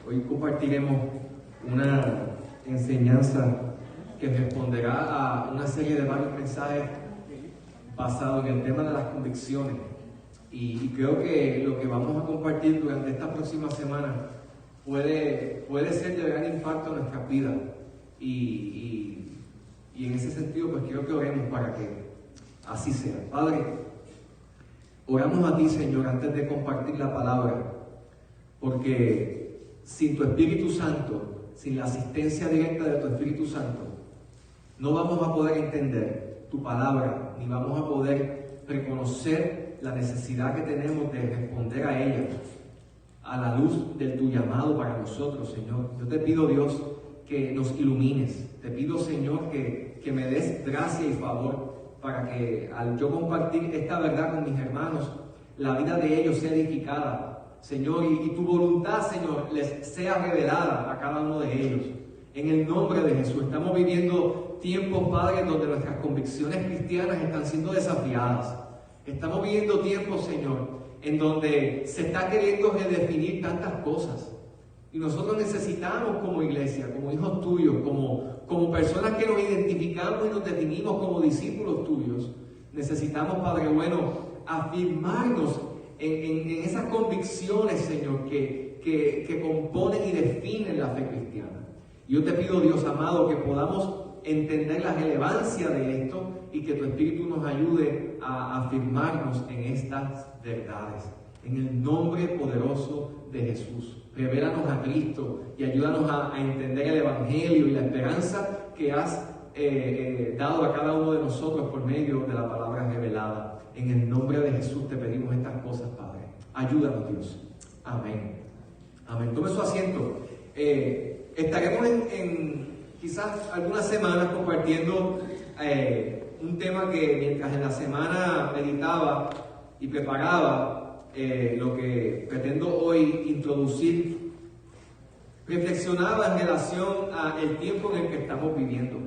Hoy compartiremos una enseñanza que responderá a una serie de varios mensajes basados en el tema de las convicciones. Y creo que lo que vamos a compartir durante esta próxima semana puede ser de gran impacto en nuestras vidas. Y en ese sentido, pues quiero que oremos para que así sea. Padre, oramos a ti, Señor, antes de compartir la palabra, porque sin tu Espíritu Santo, sin la asistencia directa de tu Espíritu Santo, no vamos a poder entender tu palabra, ni vamos a poder reconocer la necesidad que tenemos de responder a ella, a la luz de tu llamado para nosotros, Señor. Yo te pido, Dios, que nos ilumines. Te pido, Señor, que me des gracia y favor para que al yo compartir esta verdad con mis hermanos, la vida de ellos sea edificada, Señor, y tu voluntad, Señor, les sea revelada a cada uno de ellos. En el nombre de Jesús. Estamos viviendo tiempos, Padre, donde nuestras convicciones cristianas están siendo desafiadas. Estamos viviendo tiempos, Señor, en donde se está queriendo redefinir tantas cosas. Y nosotros necesitamos como iglesia, como hijos tuyos, como personas que nos identificamos y nos definimos como discípulos tuyos, necesitamos, Padre bueno, afirmarnos en esas convicciones, Señor, que componen y definen la fe cristiana. Y yo te pido, Dios amado, que podamos entender la relevancia de esto y que tu Espíritu nos ayude a afirmarnos en estas verdades. En el nombre poderoso de Jesús. Revélanos a Cristo y ayúdanos a entender el Evangelio y la esperanza que has dado a cada uno de nosotros por medio de la palabra revelada. En el nombre de Jesús te pedimos estas cosas, Padre. Ayúdanos, Dios. Amén. Amén. Tome su asiento. Estaremos en quizás algunas semanas compartiendo un tema que mientras en la semana meditaba y preparaba lo que pretendo hoy introducir, reflexionaba en relación al tiempo en el que estamos viviendo.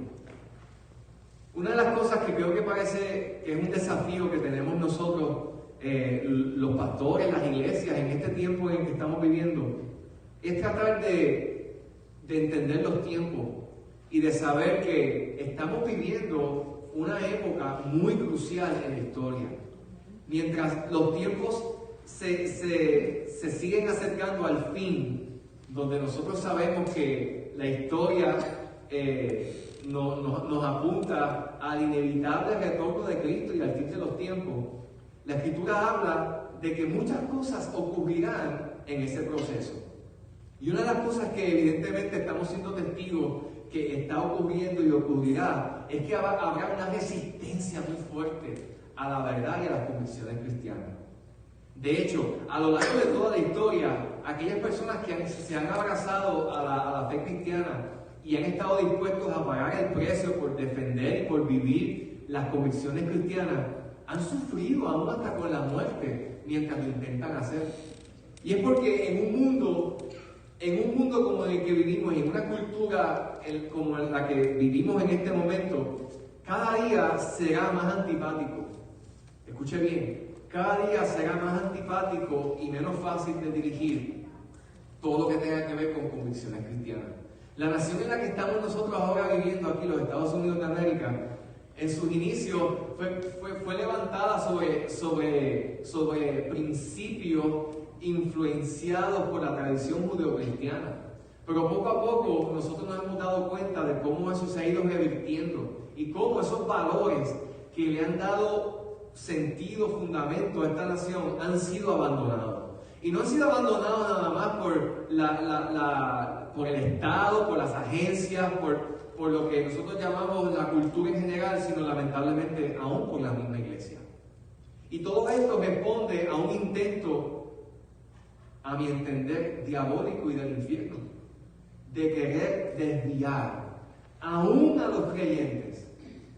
Una de las cosas que creo que parece que es un desafío que tenemos nosotros, los pastores, las iglesias, en este tiempo en el que estamos viviendo, es tratar de entender los tiempos y de saber que estamos viviendo una época muy crucial en la historia. Mientras los tiempos se siguen acercando al fin, donde nosotros sabemos que la historia nos apunta al inevitable retorno de Cristo y al fin de los tiempos, la Escritura habla de que muchas cosas ocurrirán en ese proceso. Y una de las cosas que evidentemente estamos siendo testigos que está ocurriendo y ocurrirá es que habrá una resistencia muy fuerte a la verdad y a las convicciones cristianas. De hecho, a lo largo de toda la historia, aquellas personas que se han abrazado a la fe cristiana y han estado dispuestos a pagar el precio por defender y por vivir las convicciones cristianas, han sufrido aún hasta con la muerte mientras lo intentan hacer. Y es porque en un mundo como el que vivimos, en una cultura como la que vivimos en este momento, cada día será más antipático. Escuche bien. Cada día será más antipático y menos fácil de dirigir todo lo que tenga que ver con convicciones cristianas. La nación en la que estamos nosotros ahora viviendo aquí, los Estados Unidos de América, en sus inicios fue levantada sobre principios influenciados por la tradición judeocristiana. Pero poco a poco nosotros nos hemos dado cuenta de cómo eso se ha ido revirtiendo y cómo esos valores que le han dado sentido, fundamento a esta nación han sido abandonados. Y no han sido abandonados nada más por el Estado, por las agencias, por lo que nosotros llamamos la cultura en general, sino lamentablemente aún por la misma iglesia. Y todo esto responde a un intento, a mi entender, diabólico y del infierno, de querer desviar aún a los creyentes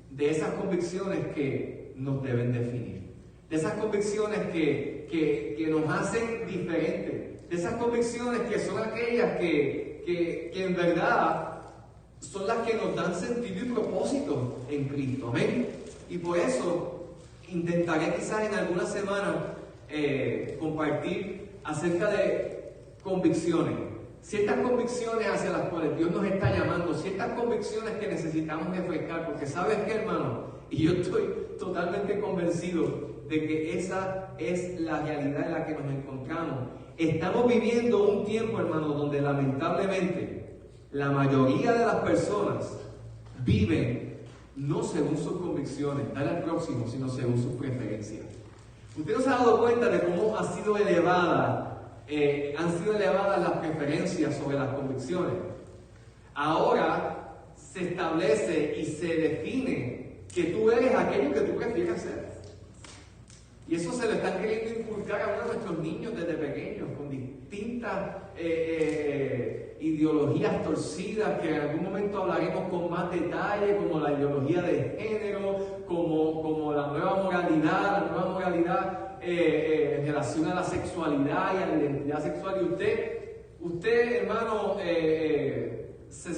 de esas convicciones que nos deben definir, de esas convicciones que nos hacen diferentes, de esas convicciones que son aquellas que en verdad son las que nos dan sentido y propósito en Cristo. Amén. Y por eso intentaré quizás en algunas semanas compartir acerca de convicciones, ciertas convicciones hacia las cuales Dios nos está llamando, ciertas convicciones que necesitamos refrescar, porque ¿sabes qué, hermano? Y yo estoy totalmente convencido de que esa es la realidad en la que nos encontramos. Estamos viviendo un tiempo, hermano, donde lamentablemente la mayoría de las personas viven no según sus convicciones, dale al próximo, sino según sus preferencias. ¿Usted no se ha dado cuenta de cómo han sido elevadas las preferencias sobre las convicciones? Ahora se establece y se define que tú eres aquello que tú prefieres ser. Y eso se lo están queriendo inculcar a uno de nuestros niños desde pequeños, con distintas ideologías torcidas que en algún momento hablaremos con más detalle, como la ideología de género, como la nueva moralidad en relación a la sexualidad y a la identidad sexual. Y usted hermano, se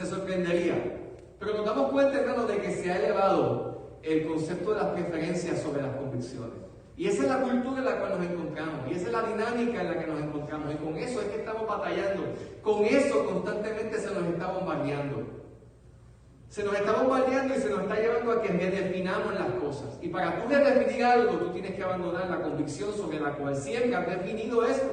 sorprendería. Pero nos damos cuenta, hermano, de que se ha elevado el concepto de las preferencias sobre las convicciones. Y esa es la cultura en la cual nos encontramos, y esa es la dinámica en la que nos encontramos, y con eso es que estamos batallando, con eso constantemente se nos está bombardeando. Se nos está bombardeando y se nos está llevando a que redefinamos las cosas. Y para tú redefinir algo, tú tienes que abandonar la convicción sobre la cual siempre has definido eso.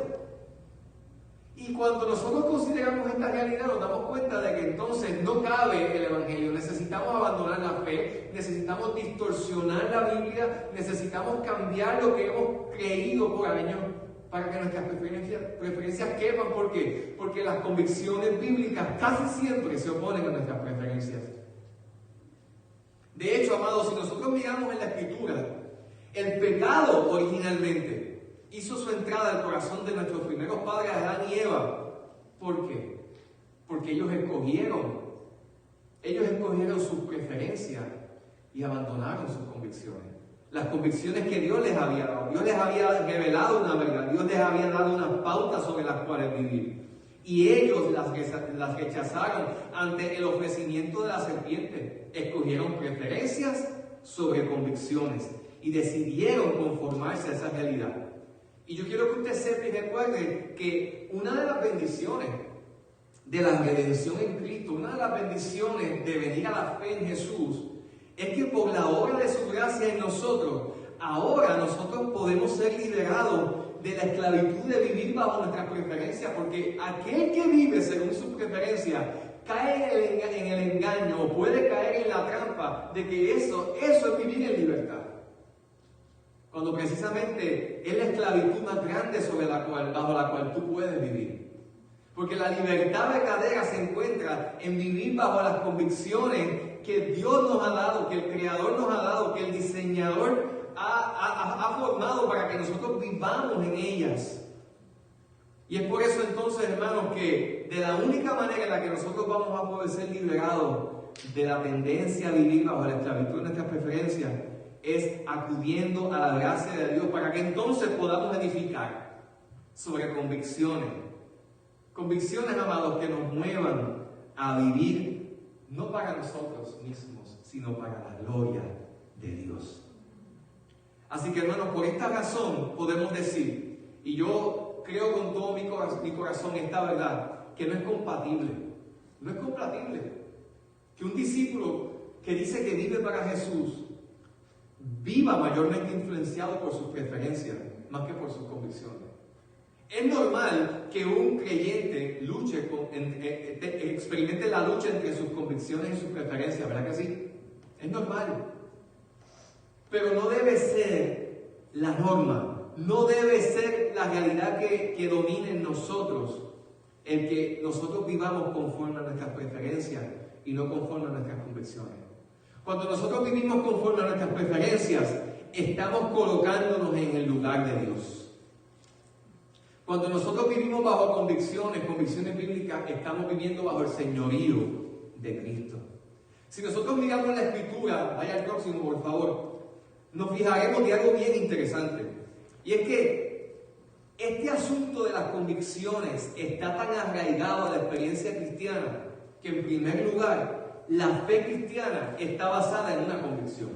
Y cuando nosotros consideramos esta realidad, nos damos cuenta de que entonces no cabe el Evangelio. Necesitamos abandonar la fe, necesitamos distorsionar la Biblia, necesitamos cambiar lo que hemos creído por años para que nuestras preferencias quepan. ¿Por qué? Porque las convicciones bíblicas casi siempre se oponen a nuestras preferencias. De hecho, amados, si nosotros miramos en la Escritura, el pecado originalmente hizo su entrada al corazón de nuestros primeros padres, Adán y Eva. ¿Por qué? Porque ellos escogieron sus preferencias y abandonaron sus convicciones. Las convicciones que Dios les había dado. Dios les había revelado una verdad. Dios les había dado unas pautas sobre las cuales vivir. Y ellos las rechazaron ante el ofrecimiento de la serpiente. Escogieron preferencias sobre convicciones y decidieron conformarse a esa realidad. Y yo quiero que usted sepa y recuerde que una de las bendiciones de la redención en Cristo, una de las bendiciones de venir a la fe en Jesús, es que por la obra de su gracia en nosotros, ahora nosotros podemos ser liberados de la esclavitud de vivir bajo nuestras preferencias, porque aquel que vive según sus preferencias cae en el engaño o puede caer en la trampa de que eso es vivir en libertad. Cuando precisamente es la esclavitud más grande bajo la cual tú puedes vivir. Porque la libertad verdadera se encuentra en vivir bajo las convicciones que Dios nos ha dado, que el Creador nos ha dado, que el Diseñador ha formado para que nosotros vivamos en ellas. Y es por eso entonces, hermanos, que de la única manera en la que nosotros vamos a poder ser liberados de la tendencia a vivir bajo la esclavitud de nuestras preferencias, es acudiendo a la gracia de Dios para que entonces podamos edificar sobre convicciones. Convicciones, amados, que nos muevan a vivir no para nosotros mismos, sino para la gloria de Dios. Así que, hermanos, por esta razón podemos decir, y yo creo con todo mi corazón esta verdad, que no es compatible que un discípulo que dice que vive para Jesús viva mayormente influenciado por sus preferencias más que por sus convicciones. Es normal que un creyente experimente la lucha entre sus convicciones y sus preferencias, ¿verdad que sí? Es normal. Pero no debe ser la norma, no debe ser la realidad que domine en nosotros, el que nosotros vivamos conforme a nuestras preferencias y no conforme a nuestras convicciones. Cuando nosotros vivimos conforme a nuestras preferencias, estamos colocándonos en el lugar de Dios. Cuando nosotros vivimos bajo convicciones bíblicas, estamos viviendo bajo el señorío de Cristo. Si nosotros miramos la Escritura, vaya al próximo por favor, nos fijaremos de algo bien interesante. Y es que este asunto de las convicciones está tan arraigado a la experiencia cristiana que en primer lugar, la fe cristiana está basada en una convicción.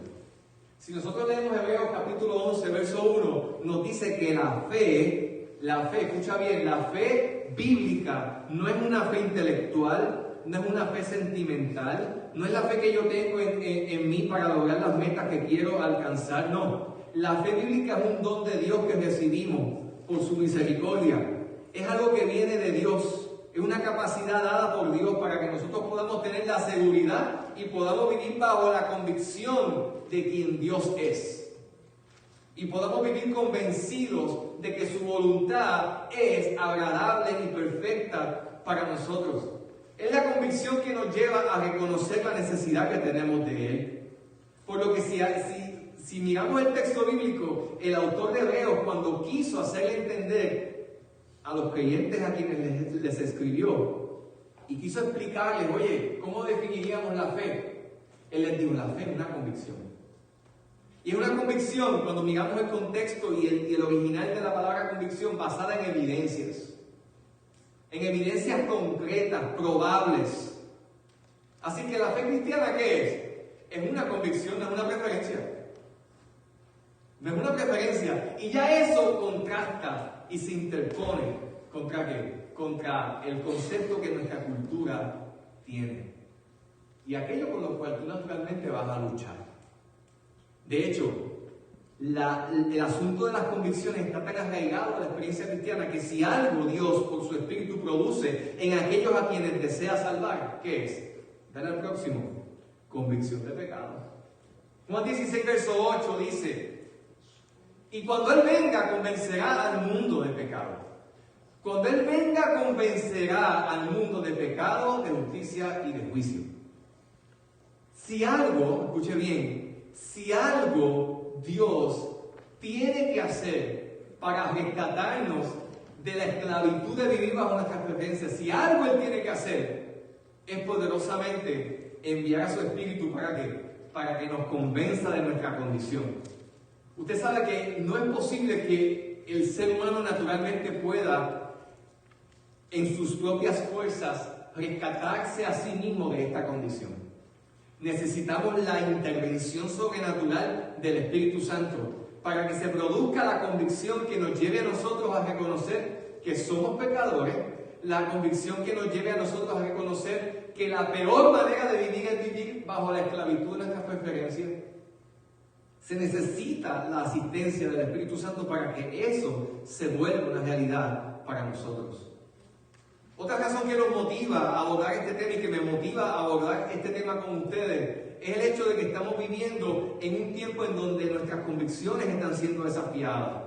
Si nosotros leemos Hebreos capítulo 11, verso 1, nos dice que la fe, escucha bien, la fe fe bíblica no es una fe intelectual, no es una fe sentimental, no es la fe que yo tengo en mí para lograr las metas que quiero alcanzar, no. La fe bíblica es un don de Dios que recibimos por su misericordia. Es algo que viene de Dios. Es una capacidad dada por Dios para que nosotros podamos tener la seguridad y podamos vivir bajo la convicción de quien Dios es. Y podamos vivir convencidos de que su voluntad es agradable y perfecta para nosotros. Es la convicción que nos lleva a reconocer la necesidad que tenemos de Él. Por lo que si miramos el texto bíblico, el autor de Hebreos, cuando quiso hacerle entender a los creyentes a quienes les escribió y quiso explicarles, oye, ¿cómo definiríamos la fe? Él les dijo, la fe es una convicción. Y es una convicción, cuando miramos el contexto y el original de la palabra convicción, basada en evidencias concretas, probables. Así que la fe cristiana, ¿qué es? Es una convicción, no es una preferencia. No es una preferencia. Y ya eso contrasta y se interpone ¿contra qué? Contra el concepto que nuestra cultura tiene. Y aquello con lo cual tú naturalmente vas a luchar. De hecho, el asunto de las convicciones está tan arraigado a la experiencia cristiana que si algo Dios por su Espíritu produce en aquellos a quienes desea salvar, ¿qué es? Dale al próximo. Convicción de pecado. Juan 16, verso 8 dice: y cuando Él venga, convencerá al mundo de pecado. Cuando Él venga, convencerá al mundo de pecado, de justicia y de juicio. Si algo, escuche bien, si algo Dios tiene que hacer para rescatarnos de la esclavitud de vivir bajo nuestras preferencias, si algo Él tiene que hacer, es poderosamente enviar a su Espíritu para que nos convenza de nuestra condición. Usted sabe que no es posible que el ser humano naturalmente pueda, en sus propias fuerzas, rescatarse a sí mismo de esta condición. Necesitamos la intervención sobrenatural del Espíritu Santo para que se produzca la convicción que nos lleve a nosotros a reconocer que somos pecadores, la convicción que nos lleve a nosotros a reconocer que la peor manera de vivir es vivir bajo la esclavitud de nuestras preferencias. Se necesita la asistencia del Espíritu Santo para que eso se vuelva una realidad para nosotros. Otra razón que nos motiva a abordar este tema y que me motiva a abordar este tema con ustedes es el hecho de que estamos viviendo en un tiempo en donde nuestras convicciones están siendo desafiadas.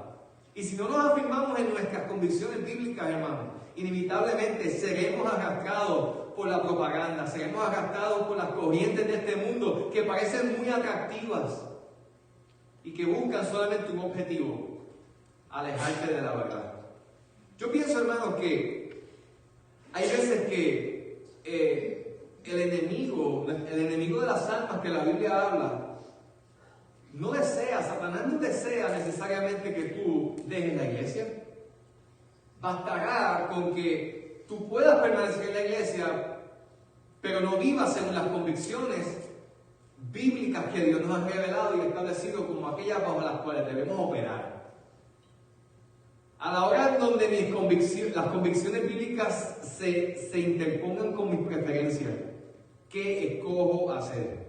Y si no nos afirmamos en nuestras convicciones bíblicas, hermanos, inevitablemente seremos arrastrados por la propaganda, seremos arrastrados por las corrientes de este mundo que parecen muy atractivas y que buscan solamente un objetivo: alejarte de la verdad. Yo pienso, hermanos, que hay veces que el enemigo de las almas que la Biblia habla, Satanás no desea necesariamente que tú dejes la iglesia. Bastará con que tú puedas permanecer en la iglesia, pero no vivas según las convicciones bíblicas que Dios nos ha revelado y establecido como aquellas bajo las cuales debemos operar. A la hora en donde las convicciones bíblicas se interpongan con mis preferencias, ¿qué escojo hacer?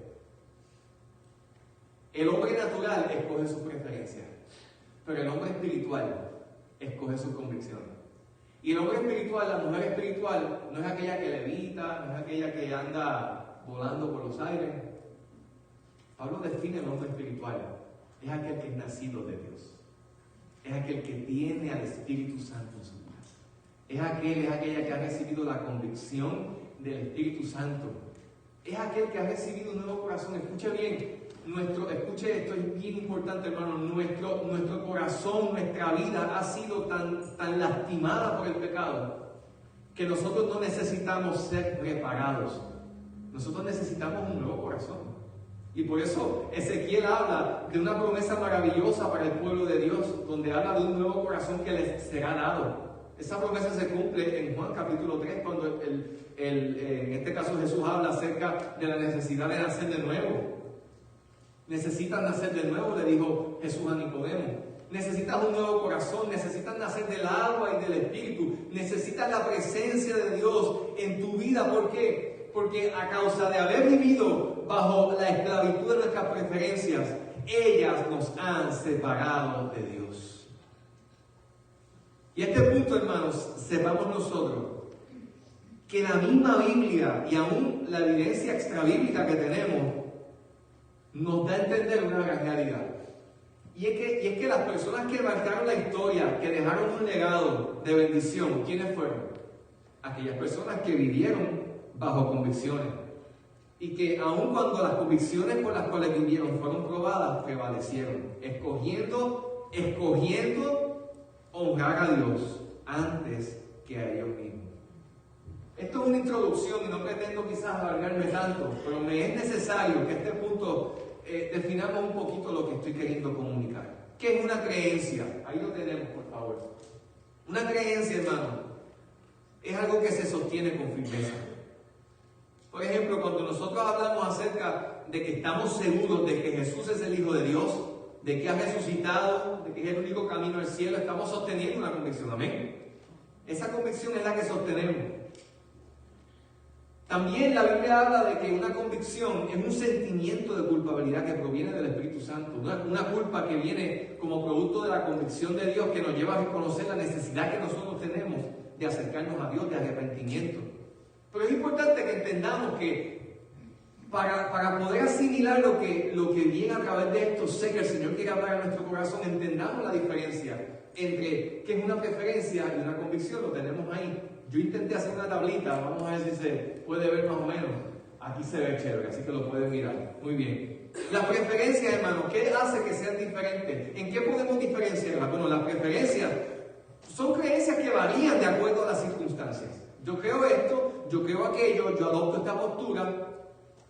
El hombre natural escoge sus preferencias, pero el hombre espiritual escoge sus convicciones. Y el hombre espiritual, la mujer espiritual, no es aquella que levita, no es aquella que anda volando por los aires. Pablo define el hombre espiritual: es aquel que es nacido de Dios, es aquel que tiene al Espíritu Santo en su vida, es aquella que ha recibido la convicción del Espíritu Santo, es aquel que ha recibido un nuevo corazón. Escuche bien, escuche esto, es bien importante, hermano. Nuestro corazón, nuestra vida ha sido tan lastimada por el pecado que nosotros no necesitamos ser reparados. Nosotros necesitamos un nuevo corazón. Y por eso Ezequiel habla de una promesa maravillosa para el pueblo de Dios, donde habla de un nuevo corazón que les será dado. Esa promesa se cumple en Juan capítulo 3, cuando en este caso Jesús habla acerca de la necesidad de nacer de nuevo. Necesitan nacer de nuevo, le dijo Jesús a Nicodemo. necesitas un nuevo corazón, necesitas nacer del agua y del Espíritu, necesitas la presencia de Dios en tu vida. ¿Por qué? Porque a causa de haber vivido bajo la esclavitud de nuestras preferencias, ellas nos han separado de Dios. Y a este punto, hermanos, sepamos nosotros que la misma Biblia y aún la evidencia extrabíblica que tenemos nos da a entender una gran realidad. Y es que las personas que marcaron la historia, que dejaron un legado de bendición, ¿quiénes fueron? Aquellas personas que vivieron bajo convicciones y que aun cuando las convicciones por las cuales vivieron fueron probadas, prevalecieron, escogiendo honrar a Dios antes que a ellos mismos. Esto es una introducción y no pretendo quizás alargarme tanto, pero me es necesario que a este punto definamos un poquito lo que estoy queriendo comunicar. ¿Qué es una creencia? Ahí lo tenemos, por favor. Una creencia, hermano, es algo que se sostiene con firmeza. Por ejemplo, cuando nosotros hablamos acerca de que estamos seguros de que Jesús es el Hijo de Dios, de que ha resucitado, de que es el único camino al cielo, estamos sosteniendo una convicción. Amén. Esa convicción es la que sostenemos. También la Biblia habla de que una convicción es un sentimiento de culpabilidad que proviene del Espíritu Santo. Una culpa que viene como producto de la convicción de Dios, que nos lleva a reconocer la necesidad que nosotros tenemos de acercarnos a Dios, de arrepentimiento. Pero es importante que entendamos que para poder asimilar lo que viene a través de esto, sé que el Señor quiere hablar a nuestro corazón, entendamos la diferencia entre qué es una preferencia y una convicción. Lo tenemos ahí. Yo intenté hacer una tablita, vamos a ver si se puede ver más o menos. Aquí se ve chévere, así que lo pueden mirar. Muy bien. Las preferencias, hermano, ¿qué hace que sean diferentes? ¿En qué podemos diferenciarlas? Bueno, las preferencias son creencias que varían de acuerdo a las circunstancias. Yo creo esto, yo creo aquello, yo adopto esta postura,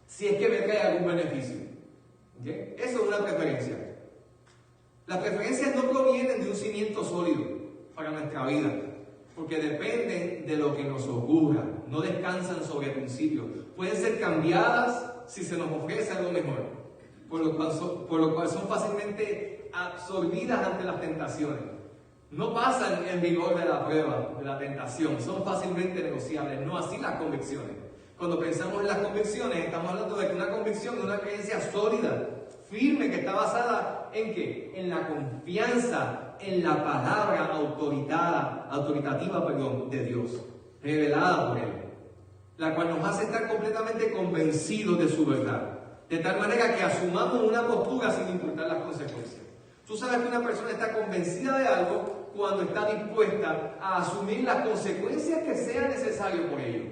si es que me trae algún beneficio. ¿Okay? Eso es una preferencia. Las preferencias no provienen de un cimiento sólido para nuestra vida, porque dependen de lo que nos ocurra, no descansan sobre principios. Pueden ser cambiadas si se nos ofrece algo mejor, por lo cual son fácilmente absorbidas ante las tentaciones. No pasan en vigor de la prueba, de la tentación, son fácilmente negociables, no así las convicciones. Cuando pensamos en las convicciones, estamos hablando de que una convicción es una creencia sólida, firme, que está basada ¿en qué? En la confianza, en la palabra autoritativa de Dios, revelada por Él, la cual nos hace estar completamente convencidos de su verdad, de tal manera que asumamos una postura sin importar las consecuencias. Tú sabes que una persona está convencida de algo cuando está dispuesta a asumir las consecuencias que sea necesario por ello.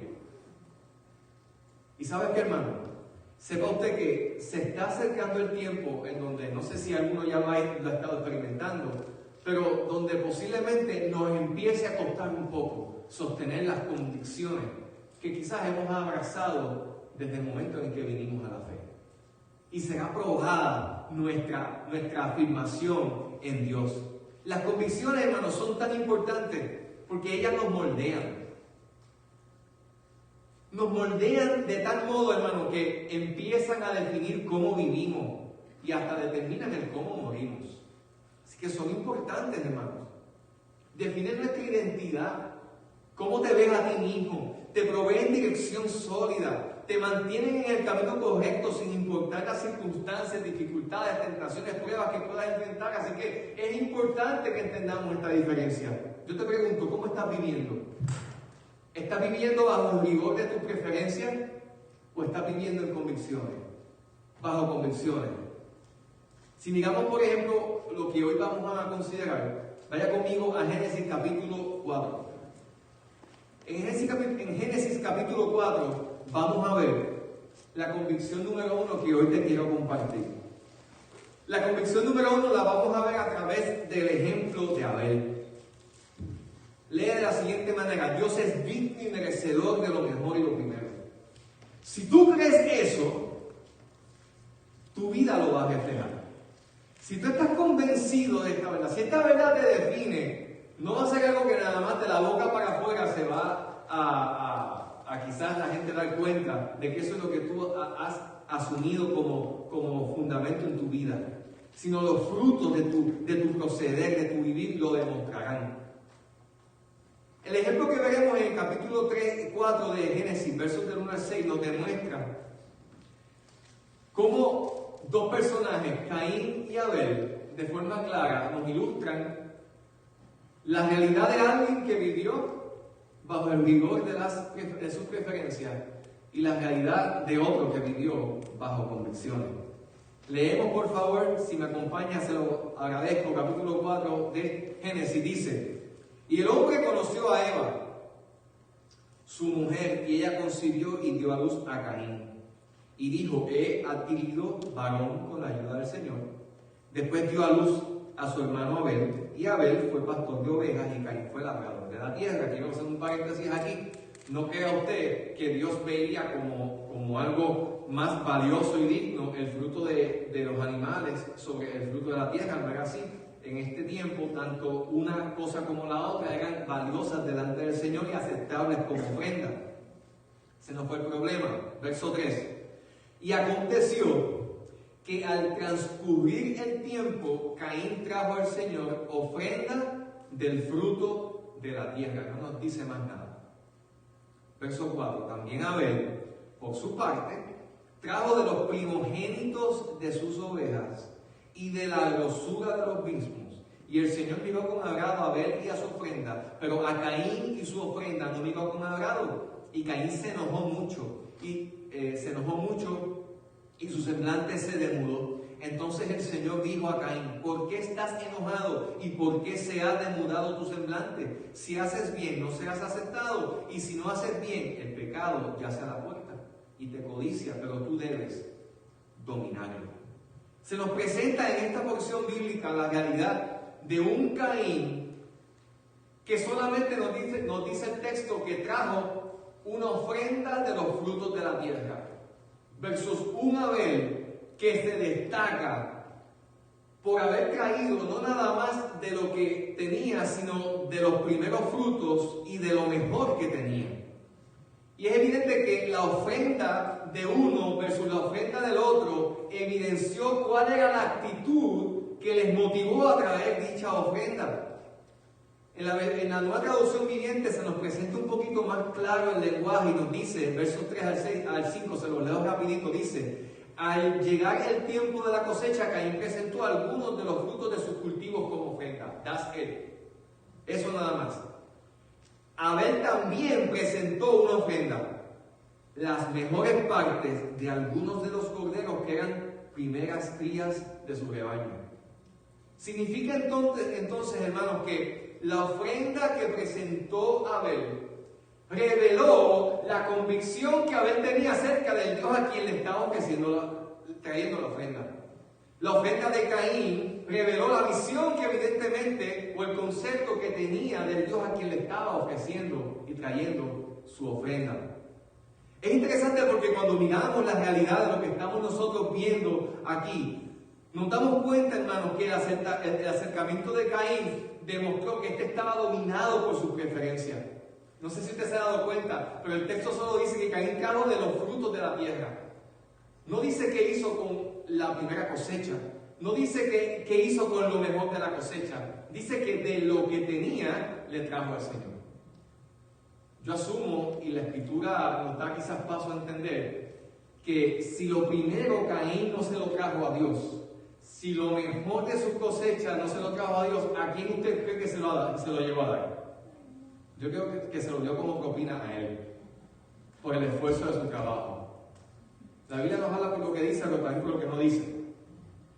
¿Y sabes qué, hermano? Sepa usted que se está acercando el tiempo en donde, no sé si alguno ya lo ha estado experimentando, pero donde posiblemente nos empiece a costar un poco sostener las convicciones que quizás hemos abrazado desde el momento en que vinimos a la fe. Y será probada nuestra afirmación en Dios. Las convicciones, hermanos, son tan importantes porque ellas nos moldean. Nos moldean de tal modo, hermano, que empiezan a definir cómo vivimos y hasta determinan el cómo morimos. Así que son importantes, hermanos. Definen nuestra identidad, cómo te ves a ti mismo, te proveen dirección sólida, te mantienen en el camino correcto sin importar las circunstancias, dificultades, tentaciones, pruebas que puedas enfrentar. Así que es importante que entendamos esta diferencia. Yo te pregunto, ¿cómo estás viviendo? ¿Estás viviendo bajo el rigor de tus preferencias o estás viviendo en convicciones? Bajo convicciones. Si miramos, por ejemplo, lo que hoy vamos a considerar, vaya conmigo a Génesis capítulo 4. En Génesis capítulo 4 vamos a ver la convicción número 1 que hoy te quiero compartir. La convicción número 1 la vamos a ver a través del ejemplo de Abel. Lee de la siguiente manera: Dios es digno y merecedor de lo mejor y lo primero. Si tú crees eso, tu vida lo va a reflejar. Si tú estás convencido de esta verdad, si esta verdad te define, no va a ser algo que nada más de la boca para afuera se va a quizás la gente dar cuenta de que eso es lo que tú has asumido como fundamento en tu vida. sino los frutos de tu proceder, de tu vivir, lo demostrarán. El ejemplo que veremos en el capítulo 3 y 4 de Génesis, versos del 1 al 6, nos demuestra cómo dos personajes, Caín y Abel, de forma clara nos ilustran la realidad de alguien que vivió bajo el rigor de sus preferencias y la realidad de otro que vivió bajo convicciones. Leemos, por favor, si me acompaña, se lo agradezco, capítulo 4 de Génesis, dice: y el hombre conoció a Eva, su mujer, y ella concibió y dio a luz a Caín. Y dijo: he adquirido varón con la ayuda del Señor. Después dio a luz a su hermano Abel, y Abel fue pastor de ovejas y Caín fue labrador de la tierra. Quiero hacer un paréntesis aquí. No crea usted que Dios veía como algo más valioso y digno el fruto de los animales sobre el fruto de la tierra. No era así. En este tiempo, tanto una cosa como la otra eran valiosas delante del Señor y aceptables como ofrenda. Ese no fue el problema. Verso 3. Y aconteció que al transcurrir el tiempo, Caín trajo al Señor ofrenda del fruto de la tierra. No nos dice más nada. Verso 4. También Abel, por su parte, trajo de los primogénitos de sus ovejas y de la grosura de los mismos. Y el Señor miró con agrado a Abel y a su ofrenda, pero a Caín y su ofrenda no miró con agrado. Y Caín se enojó mucho, y su semblante se demudó. Entonces el Señor dijo a Caín: ¿por qué estás enojado? ¿Y por qué se ha demudado tu semblante? Si haces bien, no serás aceptado, y si no haces bien, el pecado yace a la puerta y te codicia, pero tú debes dominarlo. Se nos presenta en esta porción bíblica la realidad de un Caín que solamente nos dice el texto que trajo una ofrenda de los frutos de la tierra, versus un Abel que se destaca por haber traído no nada más de lo que tenía, sino de los primeros frutos y de lo mejor que tenía. Y es evidente que la ofrenda de uno versus la ofrenda del otro evidenció cuál era la actitud que les motivó a traer dicha ofrenda. En la nueva traducción viviente se nos presenta un poquito más claro el lenguaje y nos dice, en versos 3 al 5, se los leo rapidito, dice: al llegar el tiempo de la cosecha, Caín presentó algunos de los frutos de sus cultivos como ofrenda. That's it. Eso nada más. Abel también presentó una ofrenda, las mejores partes de algunos de los corderos que eran primeras crías de su rebaño. Significa entonces, hermanos, que la ofrenda que presentó Abel reveló la convicción que Abel tenía acerca del Dios a quien le estaba trayendo la ofrenda. La ofrenda de Caín reveló la visión que evidentemente, o el concepto que tenía del Dios a quien le estaba ofreciendo y trayendo su ofrenda. Es interesante porque cuando miramos la realidad de lo que estamos nosotros viendo aquí, nos damos cuenta, hermanos, que el acercamiento de Caín demostró que éste estaba dominado por sus preferencias. No sé si usted se ha dado cuenta, pero el texto solo dice que Caín trajo de los frutos de la tierra. No dice qué hizo con la primera cosecha. No dice qué hizo con lo mejor de la cosecha. Dice que de lo que tenía le trajo al Señor. Yo asumo, y la Escritura nos da quizás paso a entender, que si lo primero Caín no se lo trajo a Dios, si lo mejor de su cosecha no se lo trajo a Dios, ¿a quién usted cree que se lo llevó a dar? Yo creo que se lo dio como propina a él, por el esfuerzo de su trabajo. La Biblia nos habla por lo que dice, pero también por lo que no dice.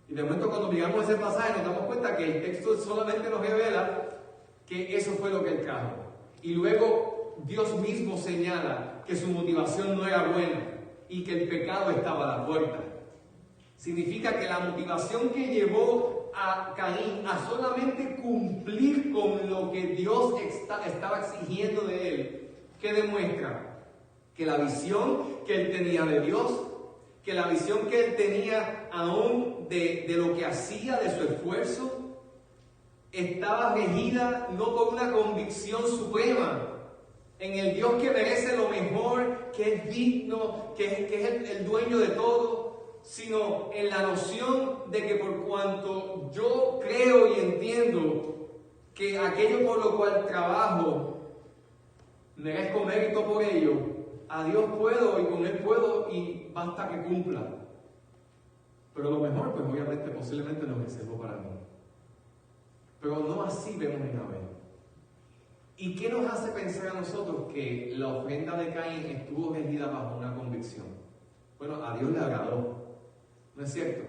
Y de momento cuando miramos ese pasaje nos damos cuenta que el texto solamente nos revela que eso fue lo que él trajo. Y luego Dios mismo señala que su motivación no era buena y que el pecado estaba a la puerta. Significa que la motivación que llevó a Caín a solamente cumplir con lo que Dios estaba exigiendo de él, ¿qué demuestra? Que la visión que él tenía de Dios, que la visión que él tenía aún de lo que hacía, de su esfuerzo, estaba regida no por una convicción suprema en el Dios que merece lo mejor, que es digno, que es el dueño de todo, sino en la noción de que por cuanto yo creo y entiendo que aquello por lo cual trabajo, merezco mérito por ello, a Dios puedo y con Él puedo y basta que cumpla. Pero lo mejor, pues obviamente, posiblemente lo reservo para mí. Pero no así vemos en Abel. ¿Y qué nos hace pensar a nosotros que la ofrenda de Caín estuvo regida bajo una convicción? Bueno, a Dios le agradó. ¿No es cierto?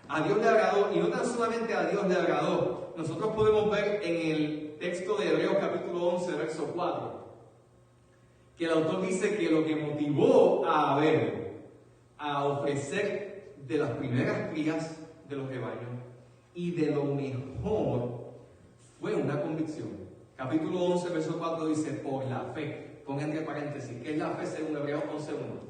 A Dios le agradó, y no tan solamente a Dios le agradó. Nosotros podemos ver en el texto de Hebreos capítulo 11, verso 4, que el autor dice que lo que motivó a Abel a ofrecer de las primeras crías de los rebaños y de lo mejor fue una convicción. Capítulo 11, verso 4 dice, por la fe. Ponga entre paréntesis, ¿qué es la fe según Hebreos 11:1?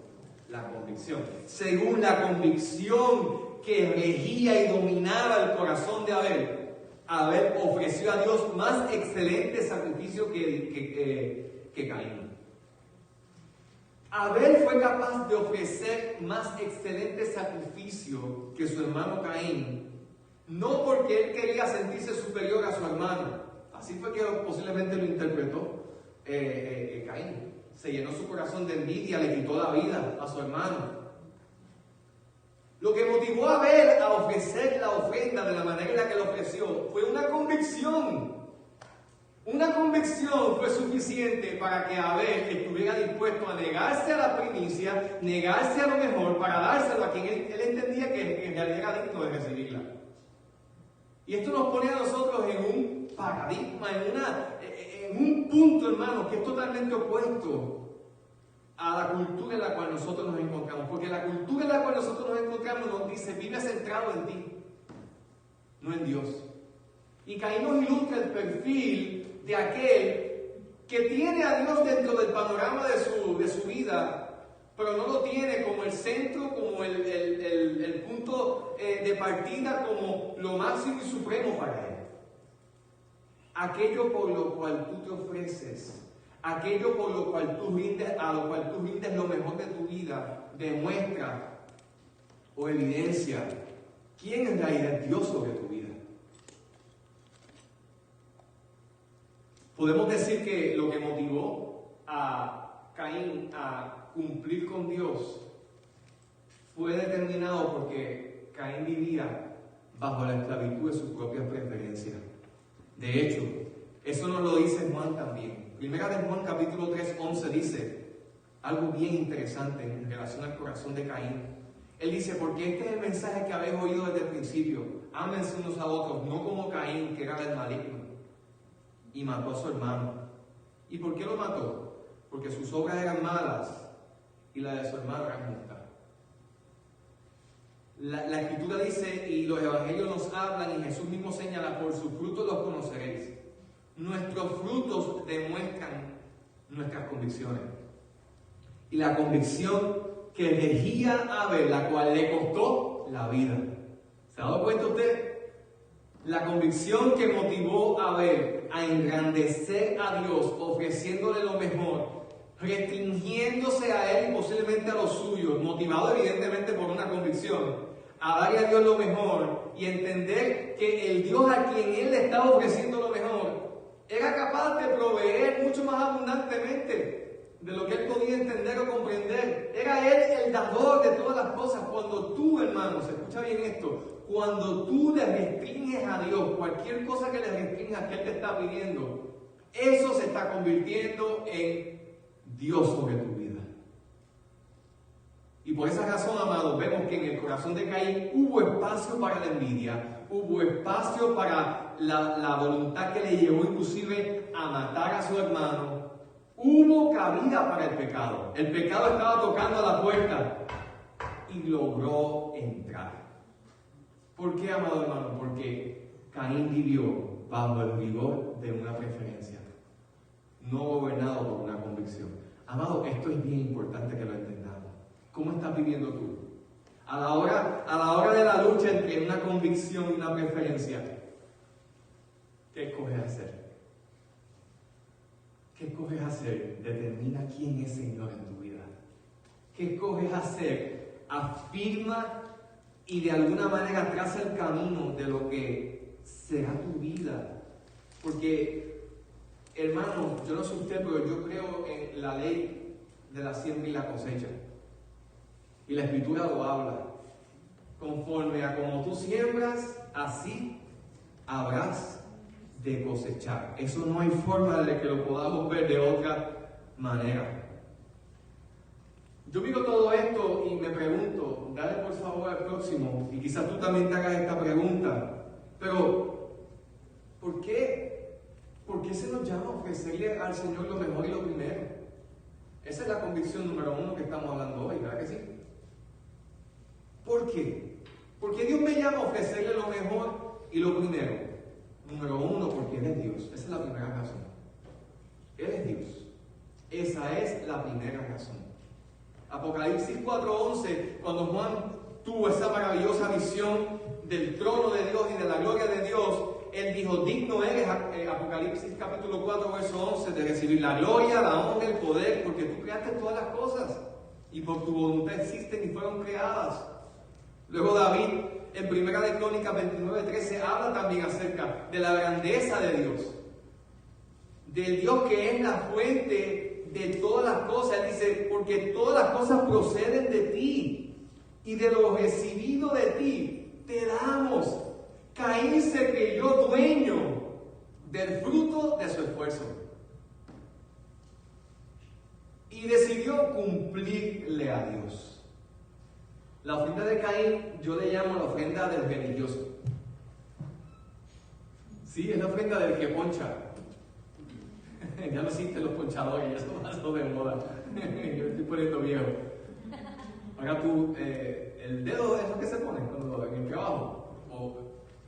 La convicción. Según la convicción que regía y dominaba el corazón de Abel, Abel ofreció a Dios más excelente sacrificio que Caín. Abel fue capaz de ofrecer más excelente sacrificio que su hermano Caín, no porque él quería sentirse superior a su hermano. Así fue que posiblemente lo interpretó Caín. Se llenó su corazón de envidia, le quitó la vida a su hermano. Lo que motivó a Abel a ofrecer la ofrenda de la manera en la que la ofreció fue una convicción. Una convicción fue suficiente para que Abel estuviera dispuesto a negarse a la primicia, negarse a lo mejor, para dárselo a quien él entendía que en realidad era digno de recibirla. Y esto nos pone a nosotros en un paradigma, en un punto, hermanos, que es totalmente opuesto a la cultura en la cual nosotros nos encontramos. Porque la cultura en la cual nosotros nos encontramos nos dice, vive centrado en ti, no en Dios. Y Caín nos ilustra el perfil de aquel que tiene a Dios dentro del panorama de su vida, pero no lo tiene como el centro, como el punto de partida, como lo máximo y supremo para él. Aquello por lo cual tú te ofreces, aquello por lo cual tú rindes, a lo cual tú rindes lo mejor de tu vida, demuestra o evidencia quién en realidad es Dios sobre tu vida. Podemos decir que lo que motivó a Caín a cumplir con Dios fue determinado porque Caín vivía bajo la esclavitud de sus propias preferencias. De hecho, eso nos lo dice Juan también. Primera de Juan capítulo 3, 11 dice algo bien interesante en relación al corazón de Caín. Él dice, porque este es el mensaje que habéis oído desde el principio, ámense unos a otros, no como Caín, que era del maligno, y mató a su hermano. ¿Y por qué lo mató? Porque sus obras eran malas y la de su hermano era justa. La Escritura dice, y los evangelios nos hablan, y Jesús mismo señala, por sus frutos los conoceréis. Nuestros frutos demuestran nuestras convicciones. Y la convicción que regía a Abel, la cual le costó la vida. ¿Se ha dado cuenta usted? La convicción que motivó a Abel a engrandecer a Dios, ofreciéndole lo mejor, restringiéndose a él y posiblemente a los suyos, motivado evidentemente por una convicción, a darle a Dios lo mejor y entender que el Dios a quien él le estaba ofreciendo lo mejor era capaz de proveer mucho más abundantemente de lo que él podía entender o comprender. Era él el dador de todas las cosas. Cuando tú, hermanos, escucha bien esto, cuando tú le restringes a Dios cualquier cosa que le restringas que él te está pidiendo, eso se está convirtiendo en Dios sobre tu vida. Y por esa razón, amados, vemos que en el corazón de Caín hubo espacio para la envidia, hubo espacio para la voluntad que le llevó inclusive a matar a su hermano. Hubo cabida para el pecado. El pecado estaba tocando a la puerta y logró entrar. ¿Por qué, amado hermano? Porque Caín vivió bajo el rigor de una preferencia, no gobernado por una convicción. Amado, esto es bien importante que lo entendamos. ¿Cómo estás viviendo tú? A la hora de la lucha entre una convicción y una preferencia, ¿qué escoges hacer? ¿Qué escoges hacer? Determina quién es Señor en tu vida. ¿Qué escoges hacer afirma y de alguna manera traza el camino de lo que será tu vida. Porque, hermano, yo no sé usted, pero yo creo en la ley de la siembra y la cosecha. Y la Escritura lo habla. Conforme a como tú siembras, así habrás de cosechar. Eso no hay forma de que lo podamos ver de otra manera. Yo miro todo esto y me pregunto, dale por favor al próximo, y quizás tú también te hagas esta pregunta, pero ¿por qué? ¿Por qué se nos llama a ofrecerle al Señor lo mejor y lo primero? Esa es la convicción número 1 que estamos hablando hoy, ¿verdad que sí? ¿Por qué? ¿Por qué Dios me llama a ofrecerle lo mejor y lo primero? Número 1, porque Él es Dios. Esa es la primera razón. Él es Dios. Esa es la primera razón. Apocalipsis 4:11, cuando Juan tuvo esa maravillosa visión del trono de Dios y de la gloria de Dios, él dijo, digno eres, Apocalipsis capítulo 4, verso 11, de recibir la gloria, la honra, el poder, porque tú creaste todas las cosas y por tu voluntad existen y fueron creadas. Luego David, en Primera de Crónicas 29:13, habla también acerca de la grandeza de Dios, del Dios que es la fuente de todas las cosas. Él dice, porque todas las cosas proceden de ti, y de lo recibido de ti te damos. Caín se creyó dueño del fruto de su esfuerzo y decidió cumplirle a Dios. La ofrenda de Caín yo le llamo la ofrenda del religioso. Sí, es la ofrenda del que poncha. Ya no existen los ponchadores, ya eso pasó de moda. Yo estoy poniendo viejo. Ahora tú, el dedo, ¿eso que se pone cuando en el trabajo? O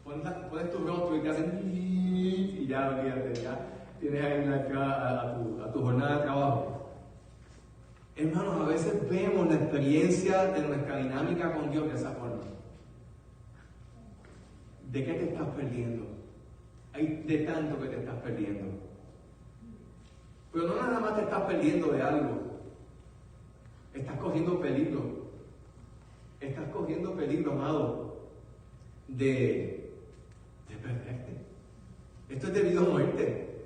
pones tu rostro y te hacen y ya, olvídate, ya tienes ahí la entrada a tu jornada de trabajo. Hermanos, a veces vemos la experiencia de nuestra dinámica con Dios de esa forma. ¿De qué te estás perdiendo? Hay de tanto que te estás perdiendo. Pero no nada más te estás perdiendo de algo. Estás cogiendo peligro. Estás cogiendo peligro, amado, de perderte. Esto es debido a muerte.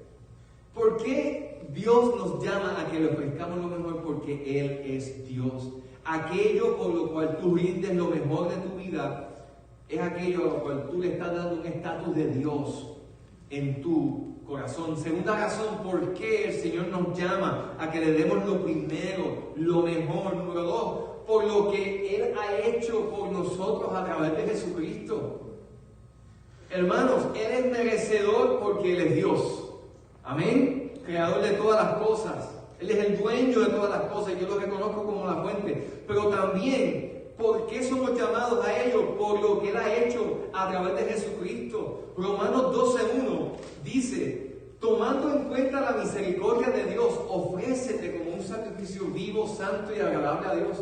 ¿Por qué Dios nos llama a que le ofrezcamos lo mejor? Porque Él es Dios. Aquello por lo cual tú rindes lo mejor de tu vida es aquello a lo cual tú le estás dando un estatus de Dios en tu corazón. Segunda razón, ¿por qué el Señor nos llama a que le demos lo primero, lo mejor? Número 2, por lo que Él ha hecho por nosotros a través de Jesucristo. Hermanos, Él es merecedor porque Él es Dios. Amén. Creador de todas las cosas. Él es el dueño de todas las cosas. Yo lo reconozco como la fuente. Pero también, ¿por qué somos llamados a ello? Por lo que Él ha hecho a través de Jesucristo. Romanos 12:1 dice, tomando en cuenta la misericordia de Dios, ofrécete como un sacrificio vivo, santo y agradable a Dios.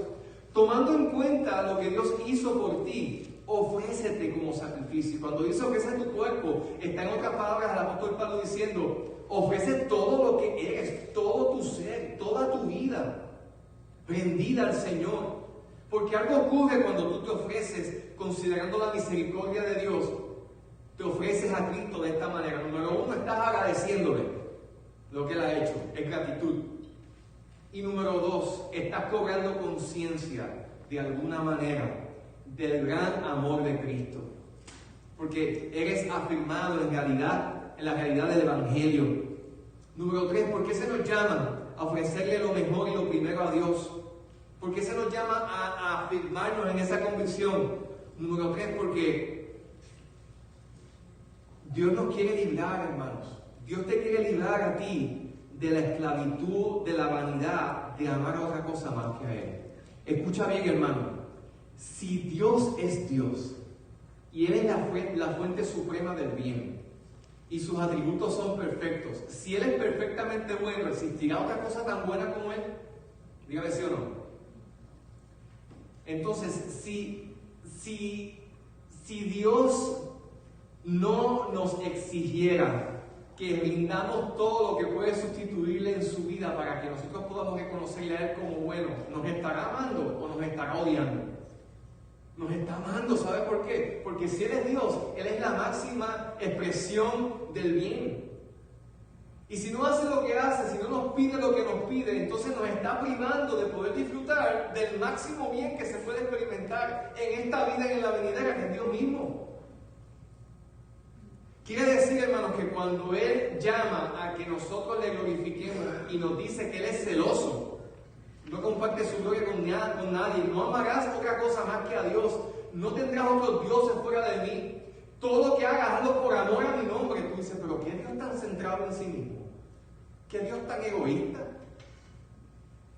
Tomando en cuenta lo que Dios hizo por ti, ofrécete como sacrificio. Cuando dice ofrece tu cuerpo, está en otras palabras el apóstol Pablo diciendo, ofrece todo lo que eres, todo tu ser, toda tu vida, rendida al Señor. Porque algo ocurre cuando tú te ofreces, considerando la misericordia de Dios, te ofreces a Cristo de esta manera. Número 1, estás agradeciéndole lo que Él ha hecho, es gratitud. Y número 2, estás cobrando conciencia de alguna manera del gran amor de Cristo. Porque eres afirmado en la realidad del Evangelio. Número 3, ¿por qué se nos llama a ofrecerle lo mejor y lo primero a Dios? ¿Por qué se nos llama a afirmarnos en esa convicción? Número 3, porque Dios nos quiere librar, hermanos. Dios te quiere librar a ti de la esclavitud, de la vanidad, de amar a otra cosa más que a Él. Escucha bien, hermano. Si Dios es Dios y Él es la fuente suprema del bien y sus atributos son perfectos, si Él es perfectamente bueno, ¿existirá otra cosa tan buena como Él? Dígame sí o no. Entonces, si Dios no nos exigiera que rindamos todo lo que puede sustituirle en su vida para que nosotros podamos reconocerle a Él como bueno, ¿nos estará amando o nos estará odiando? Nos está amando, ¿sabe por qué? Porque si Él es Dios, Él es la máxima expresión del bien. Y si no hace lo que hace, si no nos pide lo que nos pide, entonces nos está privando de poder disfrutar del máximo bien que se puede experimentar en esta vida y en la venidera, que es Dios mismo. Quiere decir, hermanos, que cuando Él llama a que nosotros le glorifiquemos y nos dice que Él es celoso, no comparte su gloria con nadie, no amarás otra cosa más que a Dios, no tendrás otros dioses fuera de mí, todo lo que hagas, hazlo por amor a mi nombre. Tú dices, pero ¿qué Dios tan centrado en sí mismo? ¿Qué Dios tan egoísta?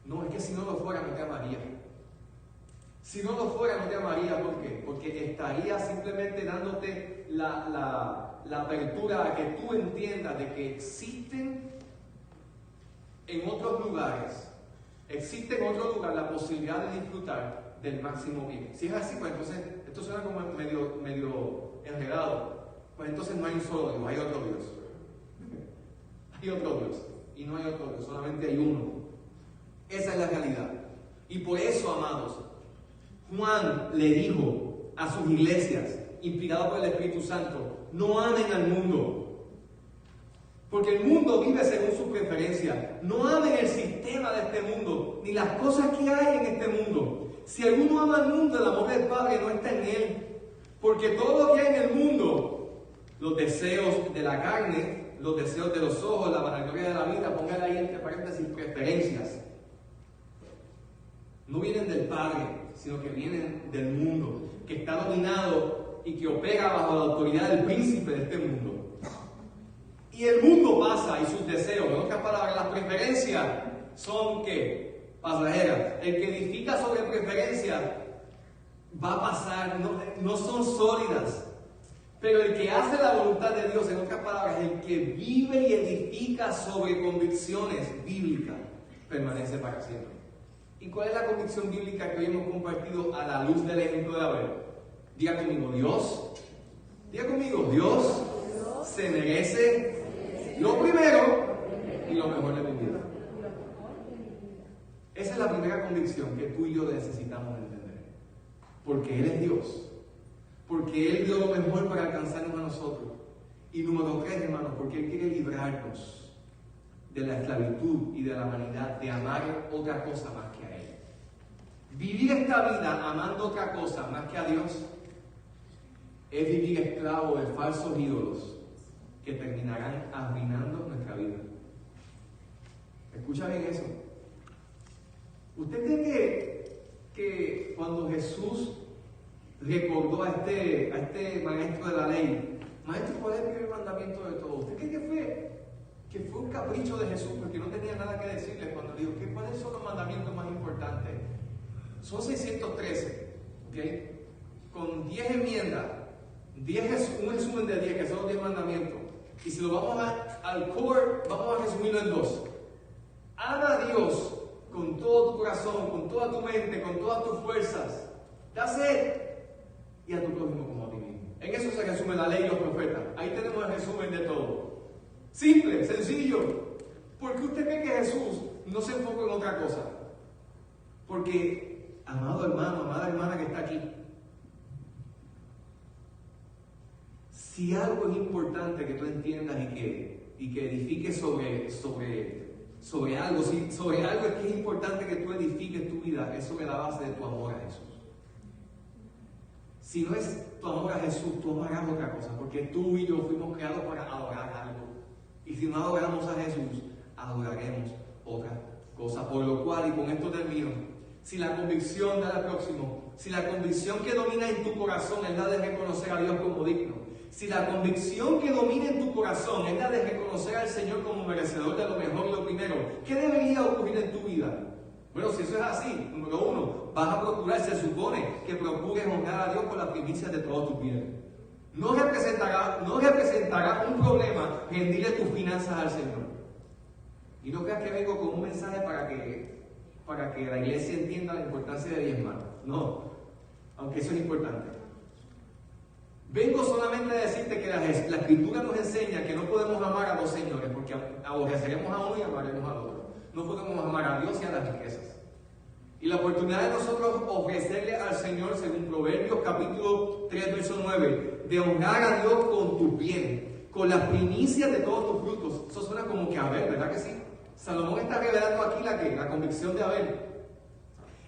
No, es que si no lo fuera no te amaría. Si no lo fuera no te amaría, ¿por qué? Porque estaría simplemente dándote la apertura a que tú entiendas de que existen en otros lugares, existe en otro lugar la posibilidad de disfrutar del máximo bien. Si es así, pues entonces esto suena como medio enredado. Pues entonces no hay un solo Dios, hay otro Dios. Hay otro Dios. Y no hay otro Dios, solamente hay uno. Esa es la realidad. Y por eso, amados, Juan le dijo a sus iglesias, inspirado por el Espíritu Santo, no amen al mundo. Porque el mundo vive según su preferencia. No amen el sistema de este mundo, ni las cosas que hay en este mundo. Si alguno ama al mundo, el amor del Padre no está en él. Porque todo lo que hay en el mundo, los deseos de la carne, los deseos de los ojos, la vanagloria de la vida, póngale ahí entre paréntesis preferencias, no vienen del Padre, sino que vienen del mundo, que está dominado y que opera bajo la autoridad del príncipe de este mundo. Y el mundo pasa y sus deseos, en otras palabras, las preferencias son ¿qué? Pasajeras. El que edifica sobre preferencias va a pasar, no son sólidas. Pero el que hace la voluntad de Dios, en otras palabras, el que vive y edifica sobre convicciones bíblicas, permanece para siempre. ¿Y cuál es la convicción bíblica que hoy hemos compartido a la luz del ejemplo de Abel? Diga conmigo, Dios se merece lo primero y lo mejor de tu vida. Esa es la primera convicción que tú y yo necesitamos entender. Porque Él es Dios. Porque Él dio lo mejor para alcanzarnos a nosotros. Y número 3, hermanos, porque Él quiere librarnos de la esclavitud y de la vanidad, de amar otra cosa más que a Él. Vivir esta vida amando otra cosa más que a Dios es vivir esclavo de falsos ídolos que terminarán arruinando nuestra vida. Escucha bien eso. ¿Usted cree que cuando Jesús recordó a este maestro de la ley, maestro, ¿cuál es el primer mandamiento de todos? ¿Usted cree que fue un capricho de Jesús porque no tenía nada que decirle cuando dijo cuáles son los mandamientos más importantes? Son 613, ¿ok? Con 10 enmiendas, un resumen de 10, que son los 10 mandamientos. Y si lo vamos al core, vamos a resumirlo en 2. Ama a Dios con todo tu corazón, con toda tu mente, con todas tus fuerzas. That's it. Y a tu prójimo como a ti mismo. En eso se resume la ley y los profetas. Ahí tenemos el resumen de todo. Simple, sencillo. ¿Por qué usted cree que Jesús no se enfocó en otra cosa? Porque, amado hermano, amada hermana que está aquí, si algo es importante que tú entiendas y que edifiques sobre algo, si sobre algo es que es importante que tú edifiques tu vida, es sobre la base de tu amor a Jesús. Si no es tu amor a Jesús, tú amarás otra cosa, porque tú y yo fuimos creados para adorar algo. Y si no adoramos a Jesús, adoraremos otra cosa. Por lo cual, y con esto termino, si la convicción, dale al próximo, si la convicción que domina en tu corazón es la de reconocer a Dios como digno, si la convicción que domina en tu corazón es la de reconocer al Señor como merecedor de lo mejor y lo primero, ¿qué debería ocurrir en tu vida? Bueno, si eso es así, número 1, vas a procurar, se supone que procures honrar a Dios con las primicias de todos tus bienes. No representará un problema rendirle tus finanzas al Señor. Y no creas que vengo con un mensaje para que la iglesia entienda la importancia de diezmar. No, aunque eso es importante. Vengo solamente a decirte que la Escritura nos enseña que no podemos amar a dos señores, porque aborreceremos a uno y amaremos al otro. No podemos amar a Dios y a las riquezas. Y la oportunidad de nosotros ofrecerle al Señor, según Proverbios capítulo 3, verso 9, de honrar a Dios con tus bienes, con las primicias de todos tus frutos. Eso suena como que Abel, ¿verdad que sí? Salomón está revelando aquí la convicción de Abel.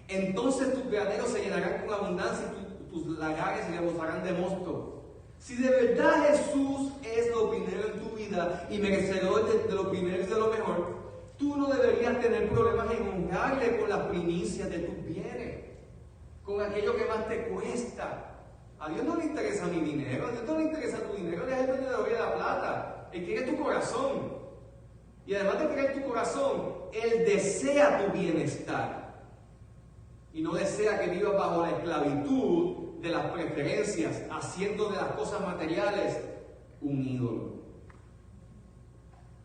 Entonces tus graneros se llenarán con abundancia y tus lagares se rebosarán de mosto. Si de verdad Jesús es lo primero en tu vida y merecedor de lo primero y de lo mejor, tú no deberías tener problemas en honrarle con las primicias de tus bienes, con aquello que más te cuesta. A Dios no le interesa mi dinero, a Dios no le interesa tu dinero, Él es el dueño de la oro y de la plata. Él quiere tu corazón. Y además de querer tu corazón, Él desea tu bienestar. Y no desea que vivas bajo la esclavitud de las preferencias, haciendo de las cosas materiales un ídolo.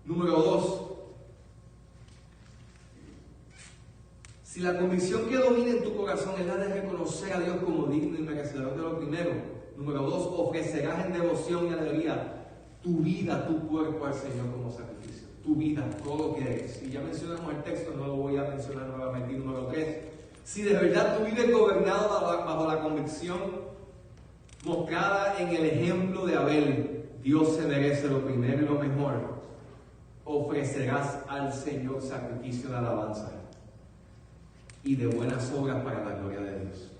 Número 2. Si la convicción que domina en tu corazón es la de reconocer a Dios como digno y merecedor de lo primero, número 2, ofrecerás en devoción y alegría tu vida, tu cuerpo al Señor como sacrificio. Tu vida, todo lo que eres. Y ya mencionamos el texto, no lo voy a mencionar nuevamente. Número 3, si de verdad tú vives gobernado bajo la convicción mostrada en el ejemplo de Abel, Dios se merece lo primero y lo mejor, ofrecerás al Señor sacrificio de alabanza y de buenas obras para la gloria de Dios.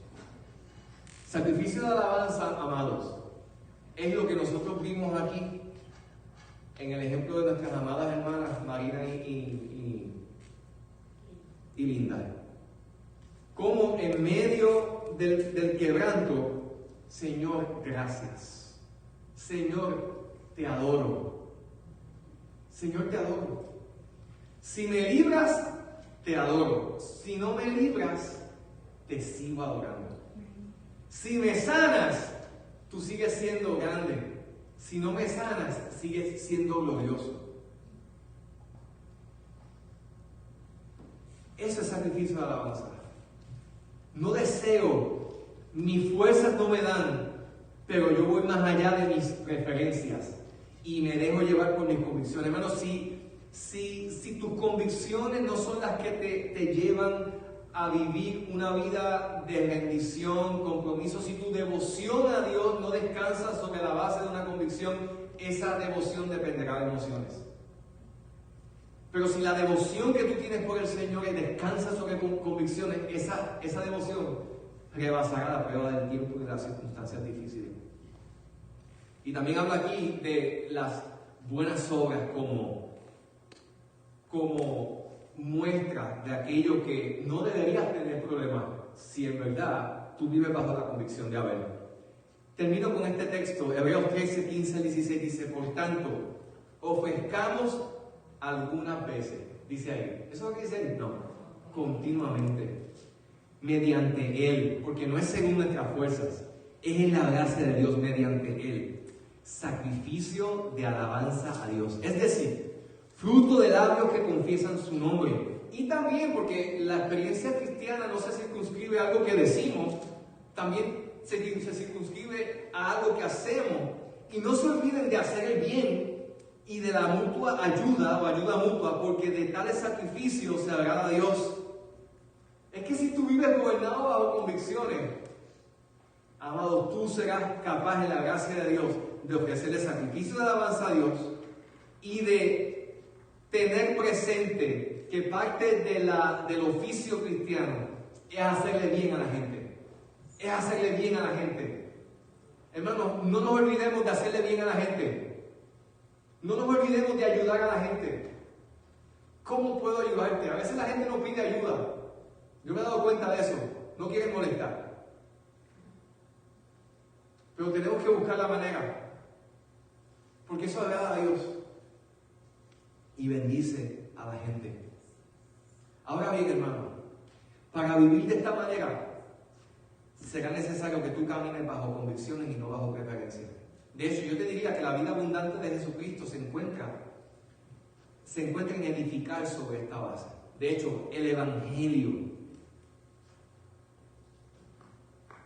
Sacrificio de alabanza, amados, es lo que nosotros vimos aquí en el ejemplo de nuestras amadas hermanas Marina y Linda. Como en medio del quebranto, Señor, gracias. Señor, te adoro. Señor, te adoro. Si me libras, te adoro. Si no me libras, te sigo adorando. Si me sanas, tú sigues siendo grande. Si no me sanas, sigues siendo glorioso. Eso es sacrificio de alabanza. No deseo, mis fuerzas no me dan, pero yo voy más allá de mis preferencias y me dejo llevar por mis convicciones. Hermano, si tus convicciones no son las que te llevan a vivir una vida de rendición, compromiso, si tu devoción a Dios no descansa sobre la base de una convicción, esa devoción dependerá de emociones. Pero si la devoción que tú tienes por el Señor descansa sobre convicciones, esa devoción rebasará la prueba del tiempo y de las circunstancias difíciles. Y también habla aquí de las buenas obras como muestra de aquello que no deberías tener problemas si en verdad tú vives bajo la convicción de Abel. Termino con este texto, Hebreos 13, 15 al 16, dice: por tanto, ofrezcamos algunas veces, dice ahí. ¿Eso es lo que dice? No, continuamente, mediante Él, porque no es según nuestras fuerzas, es en la gracia de Dios, mediante Él, sacrificio de alabanza a Dios, es decir, fruto de labios que confiesan su nombre. Y también porque la experiencia cristiana no se circunscribe a algo que decimos, también se circunscribe a algo que hacemos. Y no se olviden de hacer el bien y de la mutua ayuda o ayuda mutua, porque de tales sacrificios se agrada a Dios. Es que si tú vives gobernado bajo convicciones, amado, tú serás capaz en la gracia de Dios de ofrecerle sacrificio de alabanza a Dios y de tener presente que parte del oficio cristiano es hacerle bien a la gente. Es hacerle bien a la gente. Hermanos, no nos olvidemos de hacerle bien a la gente. No nos olvidemos de ayudar a la gente. ¿Cómo puedo ayudarte? A veces la gente no pide ayuda. Yo me he dado cuenta de eso. No quieren molestar. Pero tenemos que buscar la manera. Porque eso agrada a Dios. Y bendice a la gente. Ahora bien, hermano, para vivir de esta manera, será necesario que tú camines bajo convicciones y no bajo preferencias. De hecho, yo te diría que la vida abundante de Jesucristo se encuentra en edificar sobre esta base. De hecho, el Evangelio,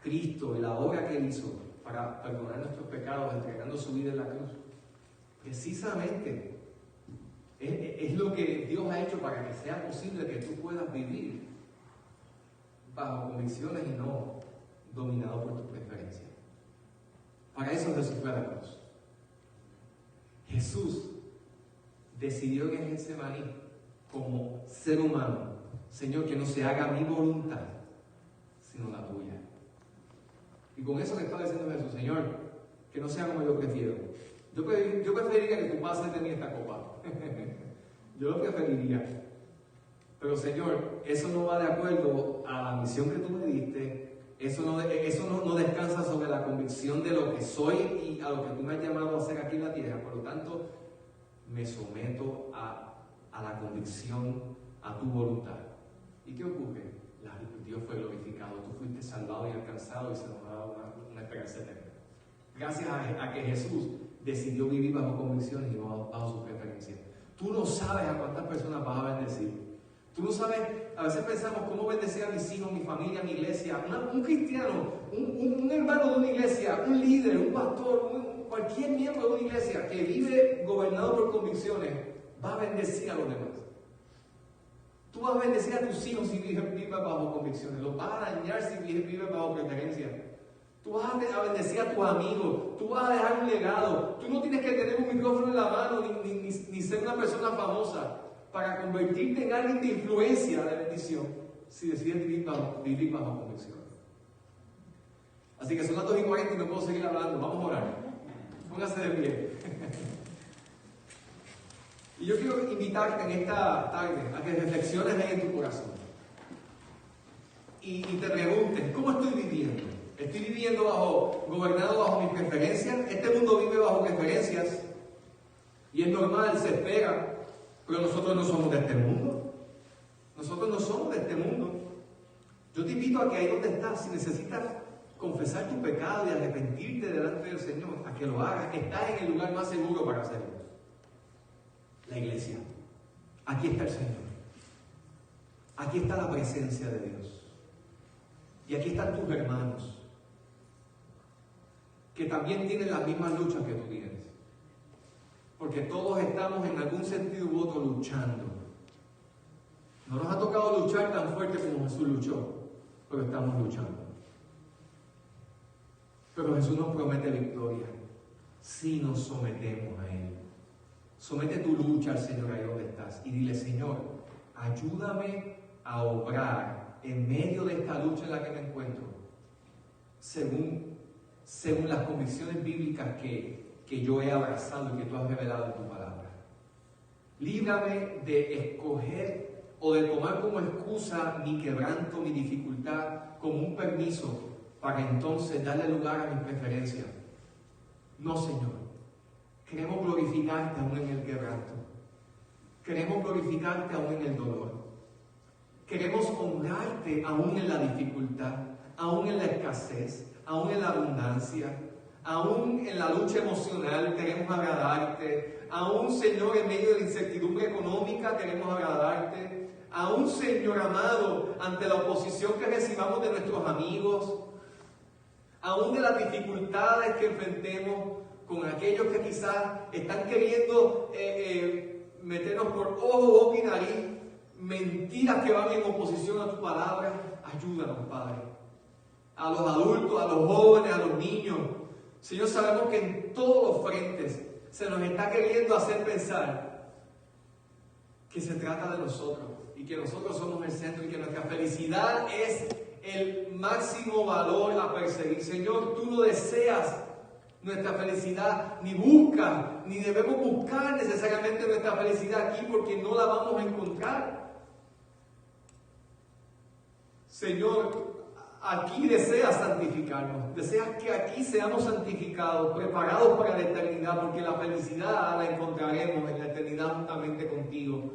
Cristo, la obra que Él hizo para perdonar nuestros pecados, entregando su vida en la cruz, precisamente es lo que Dios ha hecho para que sea posible que tú puedas vivir bajo convicciones y no dominado por tu preferencia. Para eso Jesús fue a la cruz. Jesús decidió en Getsemaní, como ser humano, Señor, que no se haga mi voluntad, sino la tuya. Y con eso que estaba diciendo Jesús, Señor, que no sea como yo prefiero. Yo preferiría que tú pases de mí esta copa. Yo lo preferiría. Pero Señor, eso no va de acuerdo a la misión que tú me diste. Eso no descansa sobre la convicción de lo que soy y a lo que tú me has llamado a hacer aquí en la tierra. Por lo tanto, me someto a la convicción, a tu voluntad. ¿Y qué ocurre? Dios fue glorificado, tú fuiste salvado y alcanzado y se nos ha dado una esperanza eterna. Gracias a que Jesús decidió vivir bajo convicciones y no bajo sus preferencias. Tú no sabes a cuántas personas vas a bendecir. Tú no sabes, a veces pensamos cómo bendecir a mis hijos, mi familia, mi iglesia. Un cristiano, un hermano de una iglesia, un líder, un pastor, cualquier miembro de una iglesia que vive gobernado por convicciones, va a bendecir a los demás. Tú vas a bendecir a tus hijos si vives bajo convicciones. Los vas a dañar si vives bajo preferencia. Tú vas a bendecir a tus amigos. Tú vas a dejar un legado. Tú no tienes que tener un micrófono en la mano ni ser una persona famosa para convertirte en alguien de influencia, de bendición, si decides vivir bajo convicción. Así que son las 2:40 y no puedo seguir hablando. Vamos a orar. Póngase de pie. Y yo quiero invitarte en esta tarde a que reflexiones ahí en tu corazón. Y te preguntes, ¿cómo estoy viviendo? ¿Estoy viviendo gobernado bajo mis preferencias? Este mundo vive bajo preferencias. Y es normal, se espera. Pero nosotros no somos de este mundo. Nosotros no somos de este mundo. Yo te invito a que ahí donde estás, si necesitas confesar tu pecado y arrepentirte delante del Señor, a que lo hagas. Estás en el lugar más seguro para hacerlo. La iglesia. Aquí está el Señor. Aquí está la presencia de Dios. Y aquí están tus hermanos, que también tienen las mismas luchas que tú tienes. Porque todos estamos en algún sentido u otro luchando. No nos ha tocado luchar tan fuerte como Jesús luchó, pero estamos luchando. Pero Jesús nos promete victoria si nos sometemos a Él. Somete tu lucha al Señor ahí donde estás y dile: Señor, ayúdame a obrar en medio de esta lucha en la que me encuentro, según las convicciones bíblicas que yo he abrazado y que tú has revelado en tu palabra. Líbrame de escoger o de tomar como excusa mi quebranto, mi dificultad, como un permiso para entonces darle lugar a mis preferencias. No, Señor. Queremos glorificarte aún en el quebranto. Queremos glorificarte aún en el dolor. Queremos honrarte aún en la dificultad, aún en la escasez, aún en la abundancia, aún en la lucha emocional queremos agradarte. Aún, Señor, en medio de la incertidumbre económica queremos agradarte. Aún, Señor amado, ante la oposición que recibamos de nuestros amigos, aún de las dificultades que enfrentemos con aquellos que quizás están queriendo meternos por ojo, boca y nariz, mentiras que van en oposición a tu palabra. Ayúdanos, Padre. A los adultos, a los jóvenes, a los niños. Señor, sabemos que en todos los frentes se nos está queriendo hacer pensar que se trata de nosotros y que nosotros somos el centro y que nuestra felicidad es el máximo valor a perseguir. Señor, tú no deseas nuestra felicidad, ni buscas, ni debemos buscar necesariamente nuestra felicidad aquí porque no la vamos a encontrar. Señor, aquí deseas santificarnos, deseas que aquí seamos santificados, preparados para la eternidad, porque la felicidad la encontraremos en la eternidad juntamente contigo.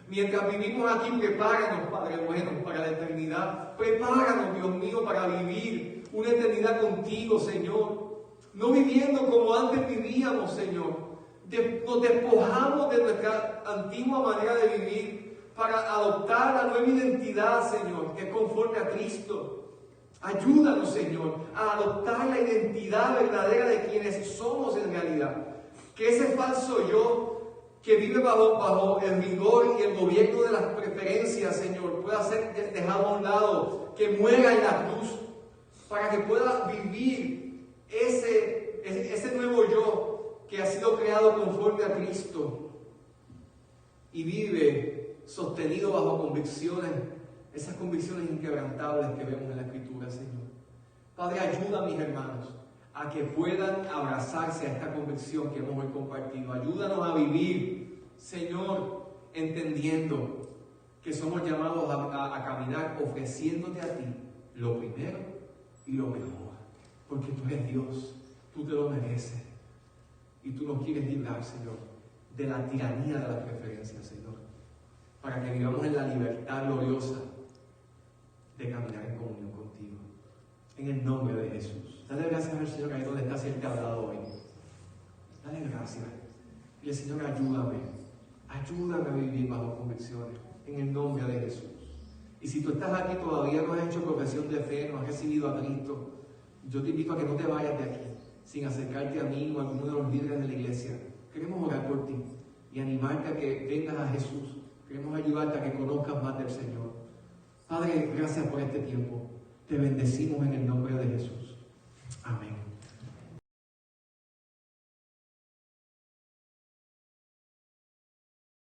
Mientras vivimos aquí, prepáranos, Padre bueno, para la eternidad. Prepáranos, Dios mío, para vivir una eternidad contigo, Señor. No viviendo como antes vivíamos, Señor. Nos despojamos de nuestra antigua manera de vivir para adoptar la nueva identidad, Señor, que es conforme a Cristo. Ayúdanos, Señor, a adoptar la identidad verdadera de quienes somos en realidad. Que ese falso yo que vive bajo el rigor y el gobierno de las preferencias, Señor, pueda ser dejado a un lado. que muera en la cruz, para que pueda vivir ese nuevo yo que ha sido creado conforme a Cristo y vive sostenido bajo convicciones, esas convicciones inquebrantables que vemos en la Escritura, Señor. Padre, ayuda a mis hermanos a que puedan abrazarse a esta convicción que hemos hoy compartido. Ayúdanos a vivir, Señor, entendiendo que somos llamados a caminar ofreciéndote a ti lo primero y lo mejor, porque tú eres Dios, tú te lo mereces y tú nos quieres librar, Señor, de la tiranía de las preferencias, Señor, para que vivamos en la libertad gloriosa de caminar en comunión contigo. En el nombre de Jesús. Dale gracias al Señor ahí donde está, si Él te ha hablado hoy. Dale gracias. Y el Señor, ayúdame a vivir bajo convicciones. En el nombre de Jesús. Y si tú estás aquí todavía no has hecho profesión de fe, no has recibido a Cristo, yo te invito a que no te vayas de aquí sin acercarte a mí o a alguno de los líderes de la iglesia. Queremos orar por ti y animarte a que vengas a Jesús. Queremos ayudarte a que conozcas más del Señor. Padre, gracias por este tiempo. Te bendecimos en el nombre